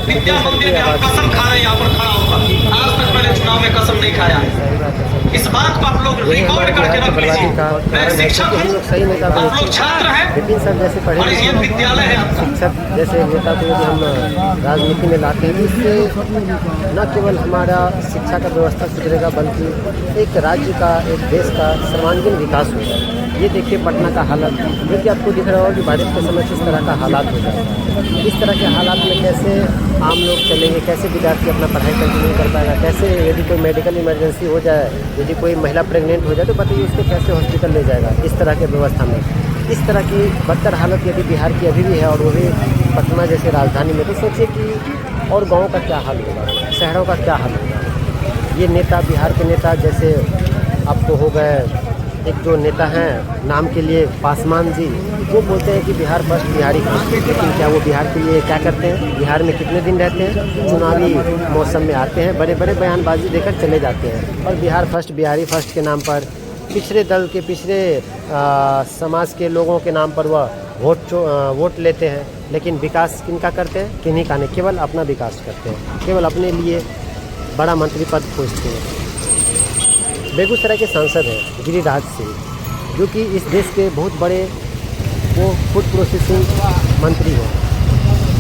विद्या मंदिर में हम कसम खा रहे हैं, यहाँ पर खड़ा होकर। आज तक मैंने चुनाव में कसम नहीं खाया है। इस बात को आप लोग रिकॉर्ड करके रख लीजिए। मैं शिक्षक हूँ, आप लोग छात्र हैं, विपिन सर जैसे पढ़े और ये विद्यालय है आपका। शिक्षक जैसे नेता को यदि हम राजनीति में लाते हैं, इससे न केवल हमारा शिक्षा का व्यवस्था सुधरेगा बल्कि एक राज्य का, एक देश का सर्वांगीण विकास होगा। ये देखिए पटना का हालत, जो कि आपको दिख रहा होगा कि बारिश के समय किस तरह का हालात हो जाएगा। इस तरह के हालात में कैसे आम लोग चलेंगे, कैसे विद्यार्थी अपना पढ़ाई कंटिन्यू कर पाएगा, कैसे यदि कोई मेडिकल इमरजेंसी हो जाए, यदि कोई महिला प्रेग्नेंट हो जाए तो बताइए उसको कैसे हॉस्पिटल ले जाएगा। इस तरह के व्यवस्था में इस तरह की बदतर हालत यदि बिहार की अभी भी है और वो भी पटना जैसे राजधानी में, तो सोचिए कि और गाँव का क्या हाल होगा, शहरों का क्या हाल होगा। ये नेता, बिहार के नेता जैसे आपको हो गए, एक जो नेता हैं नाम के लिए पासवान जी, वो बोलते हैं कि बिहार फर्स्ट, बिहारी फर्स्ट, लेकिन क्या वो बिहार के लिए क्या करते हैं? बिहार में कितने दिन रहते हैं? चुनावी मौसम में आते हैं, बड़े बड़े बयानबाजी देकर चले जाते हैं और बिहार फर्स्ट, बिहारी फर्स्ट के नाम पर पिछड़े दल के, पिछड़े समाज के लोगों के नाम पर वह वोट लेते हैं। लेकिन विकास किनका करते हैं? किन्हीं का नहीं, केवल अपना विकास करते हैं, केवल अपने लिए बड़ा मंत्री पद खोजते हैं। बेगूसराय के सांसद हैं गिरिराज सिंह, जो कि इस देश के बहुत बड़े वो फूड प्रोसेसिंग मंत्री हैं,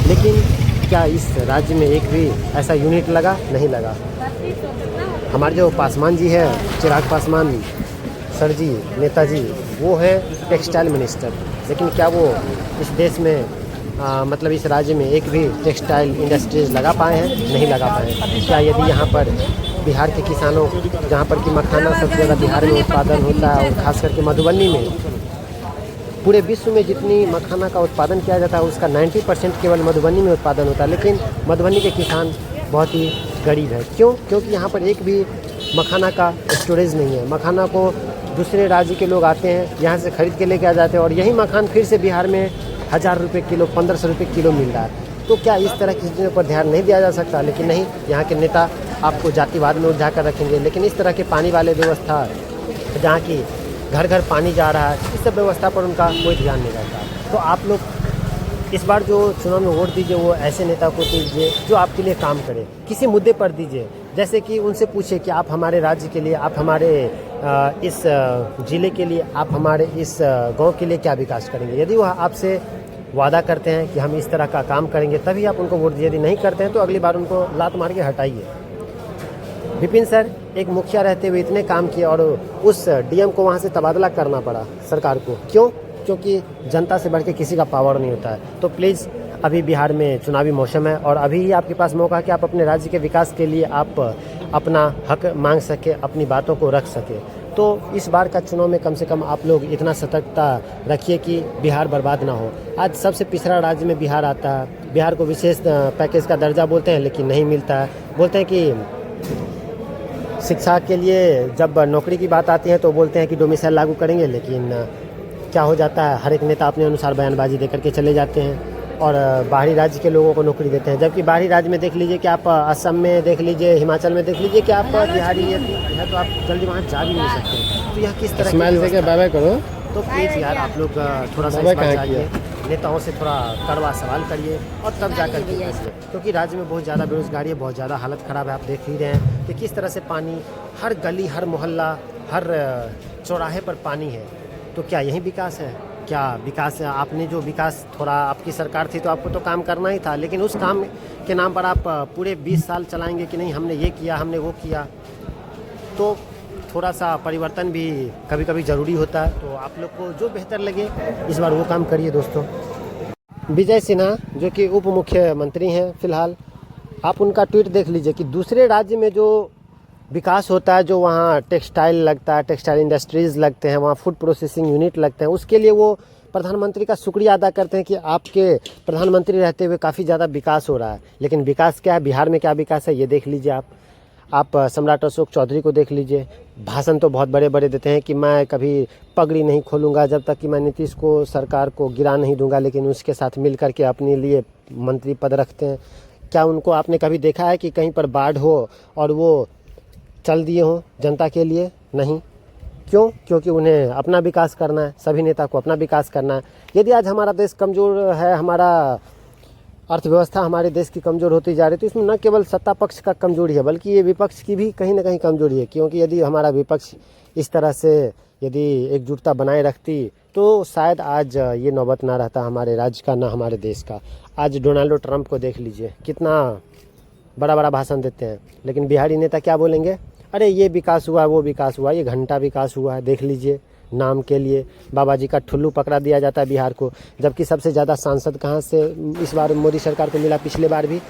लेकिन क्या इस राज्य में एक भी ऐसा यूनिट लगा? नहीं लगा। हमारे जो पासवान जी हैं, चिराग पासवान सर जी, नेताजी, वो है टेक्सटाइल मिनिस्टर, लेकिन क्या वो इस देश में मतलब इस राज्य में एक भी टेक्सटाइल इंडस्ट्रीज लगा पाए हैं? नहीं लगा पाए हैं। क्या यदि यहाँ पर बिहार के किसानों, जहाँ पर कि मखाना सबसे ज़्यादा बिहार में उत्पादन होता है और ख़ास करके मधुबनी में, पूरे विश्व में जितनी मखाना का उत्पादन किया जाता है उसका 90% केवल मधुबनी में उत्पादन होता है, लेकिन मधुबनी के किसान बहुत ही गरीब है। क्यों? क्योंकि यहाँ पर एक भी मखाना का स्टोरेज नहीं है। मखाना को दूसरे राज्य के लोग आते हैं, यहाँ से खरीद के लेके आ जाते हैं और यही मखान फिर से बिहार में 1000 रुपये किलो, 1500 रुपये किलो मिल रहा है। तो क्या इस तरह की चीज़ों पर ध्यान नहीं दिया जा सकता? लेकिन नहीं, यहाँ के नेता आपको जातिवाद में उलझा कर रखेंगे। लेकिन इस तरह के पानी वाले व्यवस्था, जहाँ की घर घर पानी जा रहा है, इस सब व्यवस्था पर उनका कोई ध्यान नहीं रहता। तो आप लोग इस बार जो चुनाव में वोट दीजिए, वो ऐसे नेता को दीजिए जो आपके लिए काम करे, किसी मुद्दे पर दीजिए। जैसे कि उनसे पूछे कि आप हमारे राज्य के लिए, आप हमारे इस ज़िले के लिए, आप हमारे इस गांव के लिए क्या विकास करेंगे। यदि वह आपसे वादा करते हैं कि हम इस तरह का काम करेंगे, तभी आप उनको वोट दीजिए। यदि नहीं करते हैं तो अगली बार उनको लात मार के हटाइए। विपिन सर एक मुखिया रहते हुए इतने काम किए और उस डीएम को वहाँ से तबादला करना पड़ा सरकार को। क्यों? क्योंकि जनता से बढ़ के किसी का पावर नहीं होता है। तो प्लीज़, अभी बिहार में चुनावी मौसम है और अभी ही आपके पास मौका है कि आप अपने राज्य के विकास के लिए आप अपना हक मांग सके, अपनी बातों को रख सके। तो इस बार का चुनाव में कम से कम आप लोग इतना सतर्कता रखिए कि बिहार बर्बाद ना हो। आज सबसे पिछड़ा राज्य में बिहार आता है। बिहार को विशेष पैकेज का दर्जा बोलते हैं, लेकिन नहीं मिलता है। बोलते हैं कि शिक्षा के लिए जब नौकरी की बात आती है तो बोलते हैं कि डोमिसाइल लागू करेंगे, लेकिन क्या हो जाता है, हर एक नेता अपने अनुसार बयानबाजी देकर के चले जाते हैं और बाहरी राज्य के लोगों को नौकरी देते हैं। जबकि बाहरी राज्य में देख लीजिए कि आप असम में देख लीजिए, हिमाचल में देख लीजिए कि आप बिहारी है तो आप जल्दी वहाँ जा भी नहीं सकते। तो यह किस तरह स्माइल देके बाय बाय करो। तो प्लीज़ यार, आप लोग थोड़ा सा जाइए, नेताओं से थोड़ा कड़वा सवाल करिए और तब जाकर के फैसले। क्योंकि राज्य में बहुत ज़्यादा बेरोजगारी है, बहुत ज़्यादा हालत ख़राब है। आप देख ही रहे हैं कि किस तरह से पानी हर गली, हर मोहल्ला, हर चौराहे पर पानी है। तो क्या यही विकास है? क्या विकास है? आपने जो विकास, थोड़ा आपकी सरकार थी तो आपको तो काम करना ही था, लेकिन उस काम के नाम पर आप पूरे 20 साल चलाएंगे कि नहीं हमने ये किया, हमने वो किया। तो थोड़ा सा परिवर्तन भी कभी कभी ज़रूरी होता है। तो आप लोग को जो बेहतर लगे इस बार वो काम करिए दोस्तों। विजय सिन्हा जो कि उप मुख्यमंत्री हैं फिलहाल, आप उनका ट्वीट देख लीजिए कि दूसरे राज्य में जो विकास होता है, जो वहाँ टेक्सटाइल लगता है, टेक्सटाइल इंडस्ट्रीज़ लगते हैं, वहाँ फूड प्रोसेसिंग यूनिट लगते हैं, उसके लिए वो प्रधानमंत्री का शुक्रिया अदा करते हैं कि आपके प्रधानमंत्री रहते हुए काफ़ी ज़्यादा विकास हो रहा है। लेकिन विकास क्या है, बिहार में क्या विकास है, ये देख लीजिए आप सम्राट अशोक चौधरी को देख लीजिए। भाषण तो बहुत बड़े बड़े देते हैं कि मैं कभी पगड़ी नहीं खोलूँगा जब तक कि मैं नीतीश को, सरकार को गिरा नहीं दूंगा, लेकिन उसके साथ मिल करके अपने लिए मंत्री पद रखते हैं। क्या उनको आपने कभी देखा है कि कहीं पर बाढ़ हो और वो चल दिए हों जनता के लिए? नहीं। क्यों? क्योंकि उन्हें अपना विकास करना है, सभी नेता को अपना विकास करना है। यदि आज हमारा देश कमज़ोर है, हमारा अर्थव्यवस्था हमारे देश की कमज़ोर होती जा रही है, तो इसमें न केवल सत्ता पक्ष का कमजोरी है बल्कि ये विपक्ष की भी कहीं ना कहीं कमजोरी है। क्योंकि यदि हमारा विपक्ष इस तरह से यदि एकजुटता बनाए रखती तो शायद आज ये नौबत ना रहता हमारे राज्य का, ना हमारे देश का। आज डोनाल्ड ट्रंप को देख लीजिए, कितना बड़ा बड़ा भाषण देते हैं, लेकिन बिहारी नेता क्या बोलेंगे, अरे ये विकास हुआ, वो विकास हुआ, ये घंटा विकास हुआ है, देख लीजिए। नाम के लिए बाबा जी का ठुल्लू पकड़ा दिया जाता है बिहार को, जबकि सबसे ज़्यादा सांसद कहाँ से इस बार मोदी सरकार को मिला। पिछले बार भी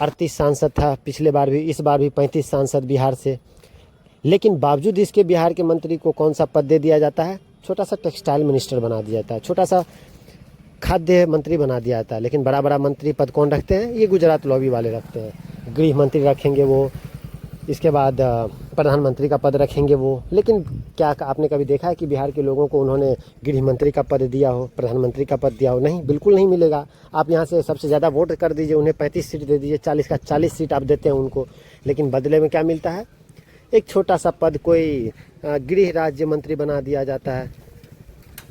38 सांसद था, पिछले बार भी, इस बार भी 35 सांसद बिहार से। लेकिन बावजूद इसके बिहार के मंत्री को कौन सा पद दे दिया जाता है, छोटा सा टेक्सटाइल मिनिस्टर बना दिया जाता है, छोटा सा खाद्य मंत्री बना दिया जाता है। लेकिन बड़ा बड़ा मंत्री पद कौन रखते हैं, ये गुजरात लॉबी वाले रखते हैं। गृह मंत्री रखेंगे वो, इसके बाद प्रधानमंत्री का पद रखेंगे वो। लेकिन क्या आपने कभी देखा है कि बिहार के लोगों को उन्होंने गृह मंत्री का पद दिया हो, प्रधानमंत्री का पद दिया हो? नहीं, बिल्कुल नहीं मिलेगा। आप यहाँ से सबसे ज़्यादा वोट कर दीजिए, उन्हें 35 सीट दे दीजिए, 40 का 40 सीट आप देते हैं उनको, लेकिन बदले में क्या मिलता है, एक छोटा सा पद, कोई गृह राज्य मंत्री बना दिया जाता है,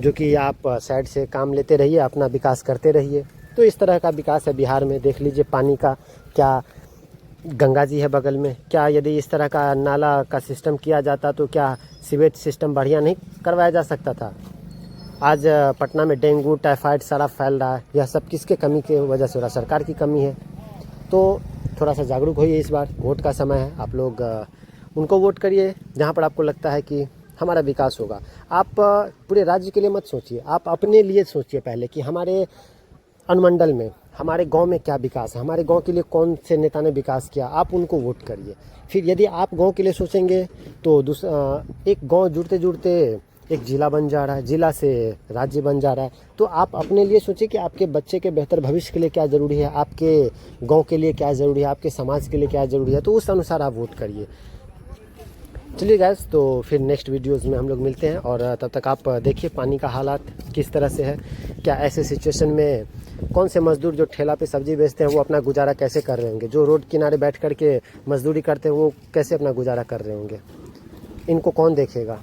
जो कि आप साइड से काम लेते रहिए, अपना विकास करते रहिए। तो इस तरह का विकास है बिहार में। देख लीजिए पानी का, क्या गंगा जी है बगल में, क्या यदि इस तरह का नाला का सिस्टम किया जाता तो क्या सीवेज सिस्टम बढ़िया नहीं करवाया जा सकता था? आज पटना में डेंगू, टाइफाइड सारा फैल रहा है, यह सब किसके कमी की वजह से हो रहा है? सरकार की कमी है। तो थोड़ा सा जागरूक होइए, इस बार वोट का समय है, आप लोग उनको वोट करिए जहाँ पर आपको लगता है कि हमारा विकास होगा। आप पूरे राज्य के लिए मत सोचिए, आप अपने लिए सोचिए पहले कि हमारे अनुमंडल में, हमारे गांव में क्या विकास है, हमारे गांव के लिए कौन से नेता ने विकास किया, आप उनको वोट करिए। फिर यदि आप गांव के लिए सोचेंगे तो एक गांव जुड़ते जुड़ते एक जिला बन जा रहा है, जिला से राज्य बन जा रहा है। तो आप अपने लिए सोचिए कि आपके बच्चे के बेहतर भविष्य के लिए क्या ज़रूरी है, आपके गाँव के लिए क्या ज़रूरी है, आपके समाज के लिए क्या ज़रूरी है, तो उस अनुसार आप वोट करिए। चलिए गैस, तो फिर नेक्स्ट वीडियोज़ में हम लोग मिलते हैं, और तब तक आप देखिए पानी का हालात किस तरह से है, क्या ऐसे सिचुएशन में कौन से मज़दूर जो ठेला पे सब्ज़ी बेचते हैं वो अपना गुजारा कैसे कर रहे होंगे, जो रोड किनारे बैठ कर के मजदूरी करते हैं वो कैसे अपना गुजारा कर रहे होंगे, इनको कौन देखेगा।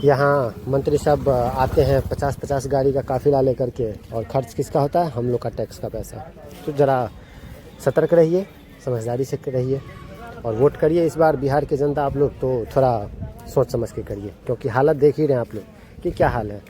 यहाँ मंत्री सब आते हैं 50-50 गाड़ी का काफिला लेकर के, और खर्च किसका होता है, हम लोग का टैक्स का पैसा। तो ज़रा सतर्क रहिए, समझदारी से रहिए और वोट करिए इस बार बिहार की जनता। आप लोग तो थोड़ा सोच समझ के करिए, क्योंकि हालत देख ही रहे हैं आप लोग कि क्या हाल है।